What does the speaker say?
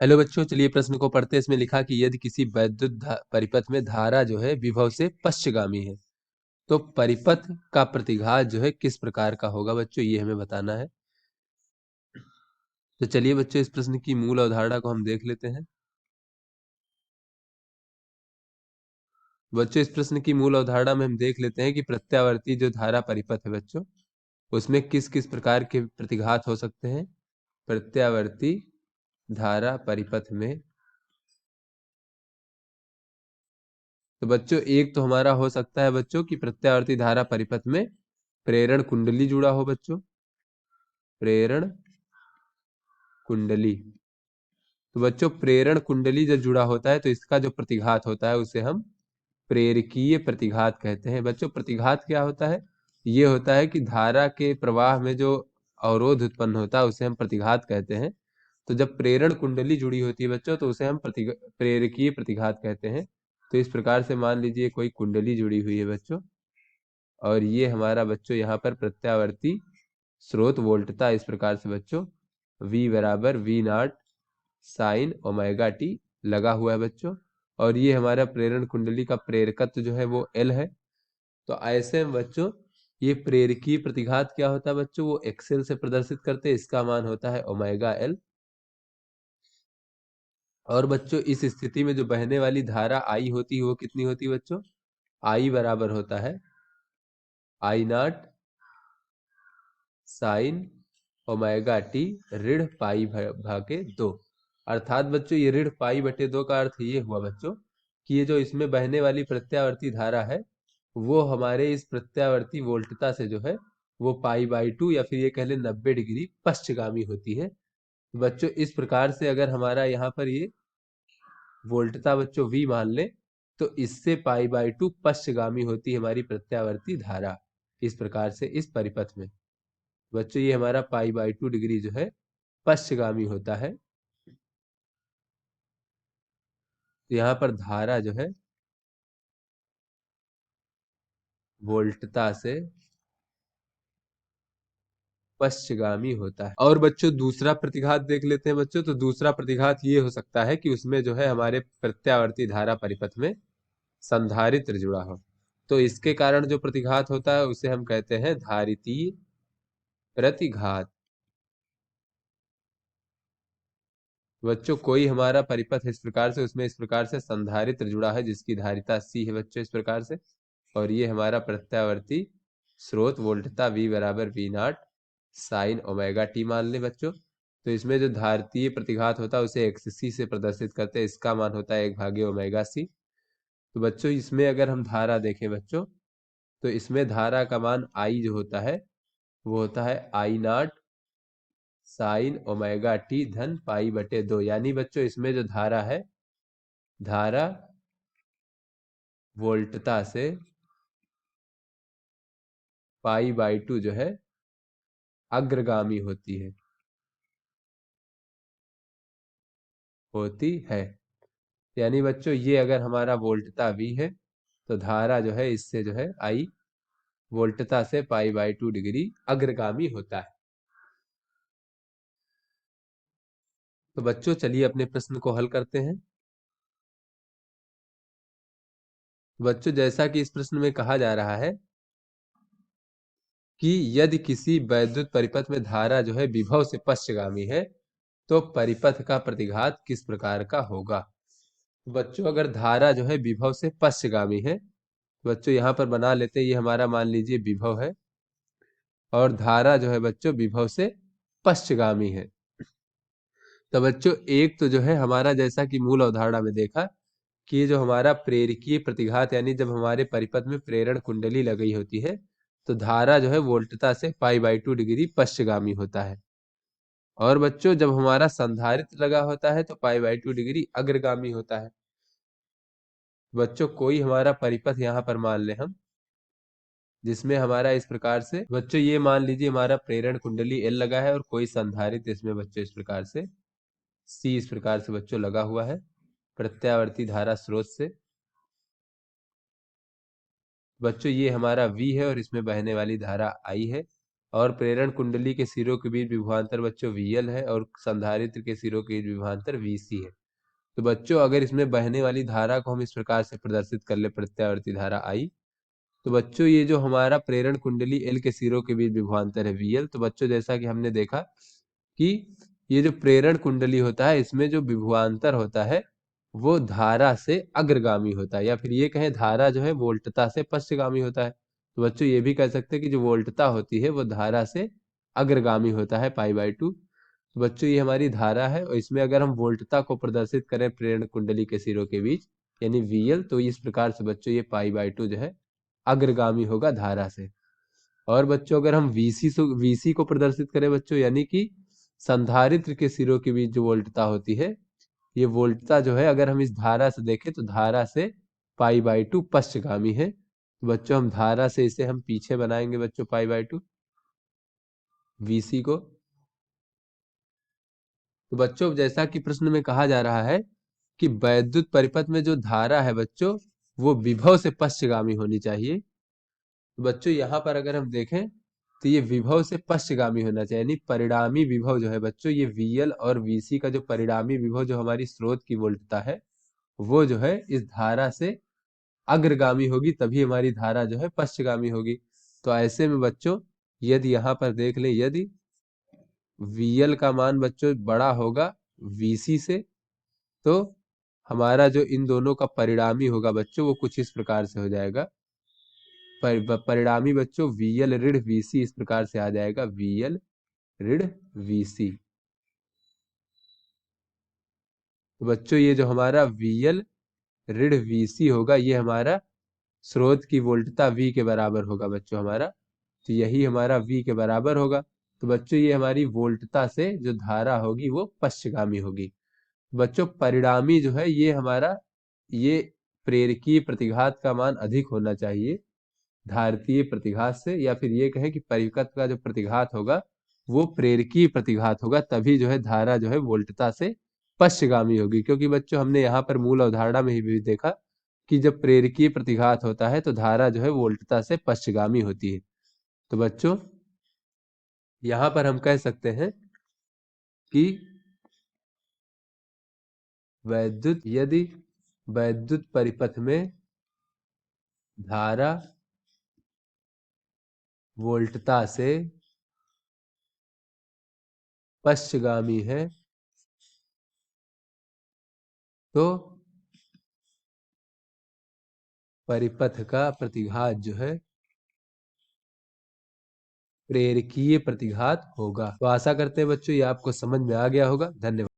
Hello बच्चों, चलिए प्रश्न को पढ़ते हैं। इसमें लिखा कि यदि किसी वैद्युत परिपथ में धारा जो है विभव से पश्चगामी है तो परिपथ का प्रतिघात जो है किस प्रकार का होगा बच्चों, ये हमें बताना है। तो चलिए बच्चों, इस प्रश्न की मूल अवधारणा को हम देख लेते हैं। बच्चों, इस प्रश्न की मूल अवधारणा में हम देख लेते हैं कि प्रत्यावर्ती जो धारा परिपथ है बच्चों, उसमें किस किस प्रकार के प्रतिघात हो सकते हैं। प्रत्यावर्ती धारा परिपथ में तो बच्चों एक तो हमारा हो सकता है बच्चों कि प्रत्यावर्ती धारा परिपथ में प्रेरण कुंडली जुड़ा हो बच्चों, प्रेरण कुंडली। तो बच्चों प्रेरण कुंडली जब जुड़ा होता है तो इसका जो प्रतिघात होता है उसे हम प्रेरकीय प्रतिघात कहते हैं। बच्चों प्रतिघात क्या होता है? ये होता है कि धारा के प्रवाह में जो अवरोध उत्पन्न होता है उसे हम प्रतिघात कहते हैं। तो जब प्रेरण कुंडली जुड़ी होती है बच्चों तो उसे हम प्रेरकीय प्रतिघात कहते हैं। तो इस प्रकार से मान लीजिए कोई कुंडली जुड़ी हुई है बच्चों, और ये हमारा बच्चों यहाँ पर प्रत्यावर्ती स्रोत वोल्टता इस प्रकार से बच्चों V बराबर V0 साइन ओमेगा टी लगा हुआ है बच्चों, और ये हमारा प्रेरण कुंडली का प्रेरकत्व जो है वो L है। तो ऐसे में बच्चों ये प्रेरकीय प्रतिघात क्या होता है बच्चों, वो एक्सेल से प्रदर्शित करते हैं, इसका मान होता है ओमेगा L। और बच्चों इस स्थिति में जो बहने वाली धारा I होती है वो कितनी होती है बच्चों? I बराबर होता है I0 साइन ओमेगा टी ऋण पाई भागे 2। अर्थात बच्चों ये ऋण पाई बटे 2 का अर्थ ये हुआ बच्चों कि ये जो इसमें बहने वाली प्रत्यावर्ती धारा है वो हमारे इस प्रत्यावर्ती वोल्टता से जो है वो पाई/2 या फिर ये कह ले 90 डिग्री पश्चगामी होती है। बच्चों इस प्रकार से अगर हमारा यहाँ पर ये वोल्टता बच्चों V मान ले तो इससे पाई/2 पश्चगामी होती है हमारी प्रत्यावर्ती धारा, इस प्रकार से इस परिपथ में बच्चों ये हमारा पाई/2 डिग्री जो है पश्चगामी होता है। तो यहाँ पर धारा जो है वोल्टता से पश्चगामी होता है। और बच्चों दूसरा प्रतिघात देख लेते हैं बच्चों। तो दूसरा प्रतिघात ये हो सकता है कि उसमें जो है हमारे प्रत्यावर्ती धारा परिपथ में संधारित्र जुड़ा हो, तो इसके कारण जो प्रतिघात होता है उसे हम कहते हैं धारितीय प्रतिघात। बच्चों कोई हमारा परिपथ इस प्रकार से, उसमें इस प्रकार से संधारित्र जुड़ा है जिसकी धारिता C है बच्चों इस प्रकार से, और ये हमारा प्रत्यावर्ती स्रोत वोल्टता V बराबर V0 साइन ओमेगा टी मान ले बच्चों। तो इसमें जो धारितीय प्रतिघात होता है उसे XC से प्रदर्शित करते हैं, इसका मान होता है 1/ओमेगा C। तो बच्चों इसमें अगर हम धारा देखें बच्चों तो इसमें धारा का मान I जो होता है वो होता है I0 साइन ओमेगा टी धन पाई/2। यानी बच्चों इसमें जो धारा है, धारा वोल्टता से पाई/2 जो है अग्रगामी होती है। यानी बच्चों ये अगर हमारा वोल्टता V है तो धारा जो है इससे जो है I वोल्टता से पाई/2 डिग्री अग्रगामी होता है। तो बच्चों चलिए अपने प्रश्न को हल करते हैं। बच्चों जैसा कि इस प्रश्न में कहा जा रहा है कि यदि किसी वैद्युत परिपथ में धारा जो है विभव से पश्चगामी है तो परिपथ का प्रतिघात किस प्रकार का होगा। बच्चों अगर धारा जो है विभव से पश्चगामी है तो बच्चों यहाँ पर बना लेते हैं, ये हमारा मान लीजिए विभव है और धारा जो है बच्चों विभव से पश्चगामी है। तो बच्चों एक तो जो है हमारा, जैसा कि मूल अवधारणा में देखा कि ये जो हमारा प्रेरकीय प्रतिघात यानी जब हमारे परिपथ में प्रेरण कुंडली लगी होती है तो धारा जो है वोल्टता से पाई/2 डिग्री पश्चगामी होता है। और बच्चों जब हमारा संधारित्र लगा होता है तो पाई/2 डिग्री अग्रगामी होता है। बच्चों कोई हमारा परिपथ यहाँ पर मान ले हम, जिसमें हमारा इस प्रकार से बच्चों ये मान लीजिए हमारा प्रेरण कुंडली L लगा है और कोई संधारित्र इसमें बच्चों इस प्रकार से C इस प्रकार से बच्चों लगा हुआ है प्रत्यावर्ती धारा स्रोत से। बच्चों ये हमारा V है और इसमें बहने वाली धारा I है। और प्रेरण कुंडली के सिरों के बीच विभवांतर बच्चों VL है और संधारित्र के सिरों के बीच विभवांतर VC है। तो बच्चों अगर इसमें बहने वाली धारा को हम इस प्रकार से प्रदर्शित कर ले, प्रत्यावर्ती धारा I, तो बच्चों ये जो हमारा प्रेरण कुंडली L के सिरों के बीच विभवांतर है VL, तो बच्चों जैसा कि हमने देखा कि ये जो प्रेरण कुंडली होता है इसमें जो विभवांतर होता है वो धारा से अग्रगामी होता है, या फिर ये कहें धारा जो है वोल्टता से पश्चगामी होता है। तो बच्चों ये भी कह सकते हैं कि जो वोल्टता होती है वो धारा से अग्रगामी होता है π/2। तो बच्चों ये हमारी धारा है और इसमें अगर हम वोल्टता को प्रदर्शित करें प्रेरण कुंडली के सिरों के बीच यानी VL, तो इस प्रकार से बच्चों ये π/2 जो है अग्रगामी होगा धारा से। और बच्चों अगर हम VC को प्रदर्शित करें बच्चों, यानी कि संधारित्र के सिरों के बीच जो वोल्टता होती है, ये वोल्टता जो है अगर हम इस धारा से देखें तो धारा से π/2 पश्चगामी है। तो बच्चों हम धारा से इसे हम पीछे बनाएंगे बच्चों π/2 VC को। तो बच्चों जैसा कि प्रश्न में कहा जा रहा है कि वैद्युत परिपथ में जो धारा है बच्चों वो विभव से पश्चगामी होनी चाहिए। तो बच्चों यहाँ पर अगर हम देखें तो ये विभव से पश्चगामी होना चाहिए, यानी परिणामी विभव जो है बच्चों ये VL और VC का जो परिणामी विभव जो हमारी स्रोत की वोल्टता है वो जो है इस धारा से अग्रगामी होगी, तभी हमारी धारा जो है पश्चगामी होगी। तो ऐसे में बच्चों यदि यहाँ पर देख लें, यदि VL का मान बच्चों बड़ा होगा VC से, तो हमारा जो इन दोनों का परिणामी होगा बच्चों वो कुछ इस प्रकार से हो जाएगा। परिणामी बच्चों VL ऋण VC इस प्रकार से आ जाएगा, VL ऋण VC। तो बच्चों ये जो हमारा VL ऋण VC होगा ये हमारा स्रोत की वोल्टता V के बराबर होगा बच्चों हमारा, तो यही हमारा V के बराबर होगा। तो बच्चों ये हमारी वोल्टता से जो धारा होगी वो पश्चगामी होगी। बच्चों परिणामी जो है ये हमारा ये प्रेरकीय प्रतिघात का मान अधिक होना चाहिए धारितीय प्रतिघात से, या फिर ये कहें कि परिपथ का जो प्रतिघात होगा वो प्रेरकीय प्रतिघात होगा, तभी जो है धारा जो है वोल्टता से पश्चगामी होगी। क्योंकि बच्चों हमने यहाँ पर मूल अवधारणा में ही भी देखा कि जब प्रेरकीय प्रतिघात होता है तो धारा जो है वोल्टता से पश्चगामी होती है। तो बच्चों यहाँ पर हम कह सकते हैं कि यदि वैद्युत परिपथ में धारा वोल्टता से पश्चगामी है तो परिपथ का प्रतिघात जो है प्रेरकीय प्रतिघात होगा। तो आशा करते हैं बच्चों ये आपको समझ में आ गया होगा। धन्यवाद।